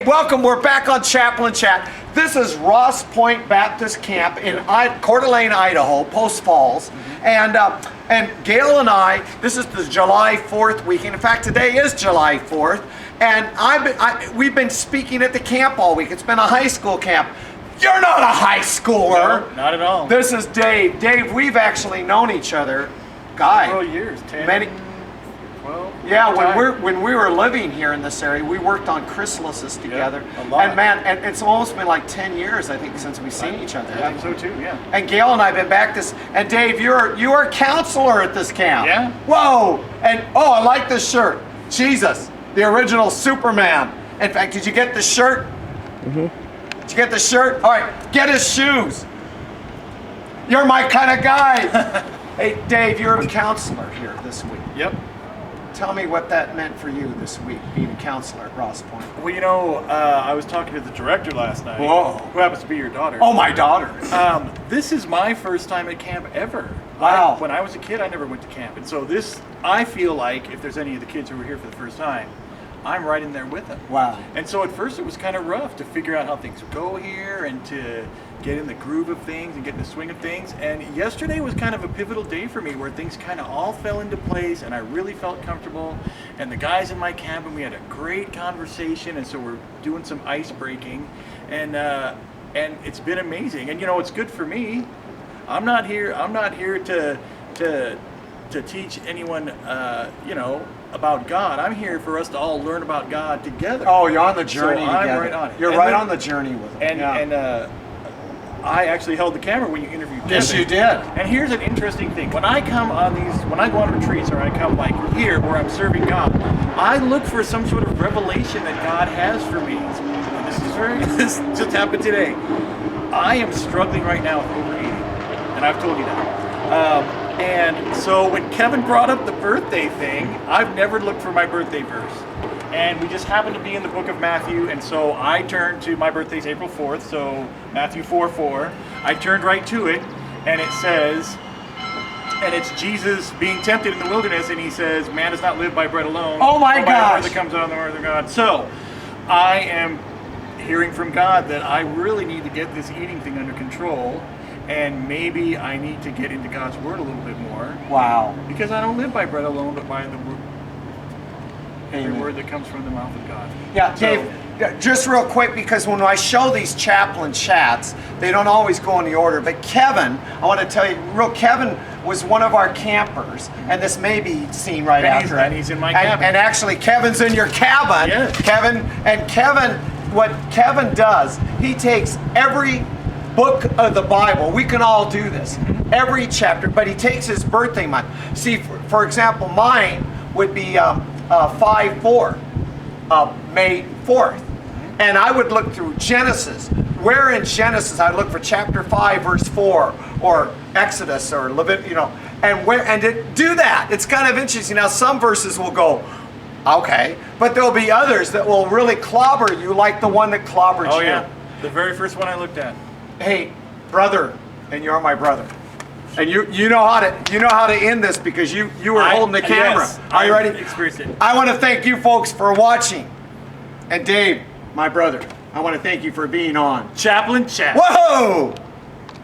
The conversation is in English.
Welcome, we're back on Chaplain Chat. This is Ross Point Baptist Camp in Coeur d'Alene, Idaho, Post Falls. And Gail and I, this is the July 4th weekend. In fact, today is July 4th. And we've been speaking at the camp all week. It's been a high school camp. You're not a high schooler. No, not at all. This is Dave. Dave, we've actually known each other, several years, 10, many, 12. yeah, when we were living here in this area, we worked on chrysalises together. Yeah, a lot. And man, and it's almost been like 10 years, I think, since we've seen each other. I think so too, yeah. And Gail and I have been back this, and Dave, you are a counselor at this camp. Yeah. Whoa! And oh, I like this shirt. Jesus, the original Superman. In fact, did you get the shirt? Mm-hmm. Did you get the shirt? All right, get his shoes. You're my kind of guy. Hey, Dave, you're a counselor here this week. Yep. Tell me what that meant for you this week, being a counselor at Ross Point. Well, you know, I was talking to the director last night. Whoa. Who happens to be your daughter. Oh, my daughter. This is my first time at camp ever. Wow. When I was a kid, I never went to camp. And so I feel like if there's any of the kids who were here for the first time, I'm right in there with them. Wow. And so at first it was kind of rough to figure out how things go here and to get in the groove of things and get in the swing of things. And yesterday was kind of a pivotal day for me where things kind of all fell into place and I really felt comfortable. And the guys in my cabin, we had a great conversation, and so we're doing some ice breaking, and it's been amazing. And you know, it's good for me. I'm not here to teach anyone about God. I'm here for us to all learn about God together. Oh, you're on the journey so together. I'm right on it. You're right on the journey with them. And I actually held the camera when you interviewed Kevin. Yes, you did. And here's an interesting thing. When I go on retreats, or I come like here where I'm serving God, I look for some sort of revelation that God has for me. And this just happened today. I am struggling right now with overeating, and I've told you that. And so when Kevin brought up the birthday thing, I've never looked for my birthday verse. And we just happened to be in the book of Matthew, and so I turned to, my birthday's April 4th, so Matthew 4:4. I turned right to it, and it says, and it's Jesus being tempted in the wilderness, and he says, man does not live by bread alone. Oh my but by the gosh. word that comes out of the word of God. So I am hearing from God that I really need to get this eating thing under control. And maybe I need to get into God's Word a little bit more. Wow. Because I don't live by bread alone, but by the every Amen. word that comes from the mouth of God. Yeah, So- Dave, just real quick, because when I show these chaplain chats, they don't always go in the order. But Kevin, I want to tell you, Kevin was one of our campers, and this may be seen right after it. And he's in my cabin. And actually, Kevin's in your cabin. Yes. Kevin, what Kevin does, he takes every book of the Bible. We can all do this. Every chapter, but he takes his birthday month. See, for example, mine would be 5/4, May 4th. And I would look through Genesis. Where in Genesis I look for chapter 5, verse 4, or Exodus, or Leviticus, and to do that. It's kind of interesting. Now, some verses will go, okay, but there'll be others that will really clobber you, like the one that clobbered you. Oh yeah, the very first one I looked at. Hey, brother, and you're my brother. And you know how to end this because you were holding the camera. Yes, Are you ready? Experienced it. I want to thank you folks for watching. And Dave, my brother, I want to thank you for being on Chaplain Chat. Whoa!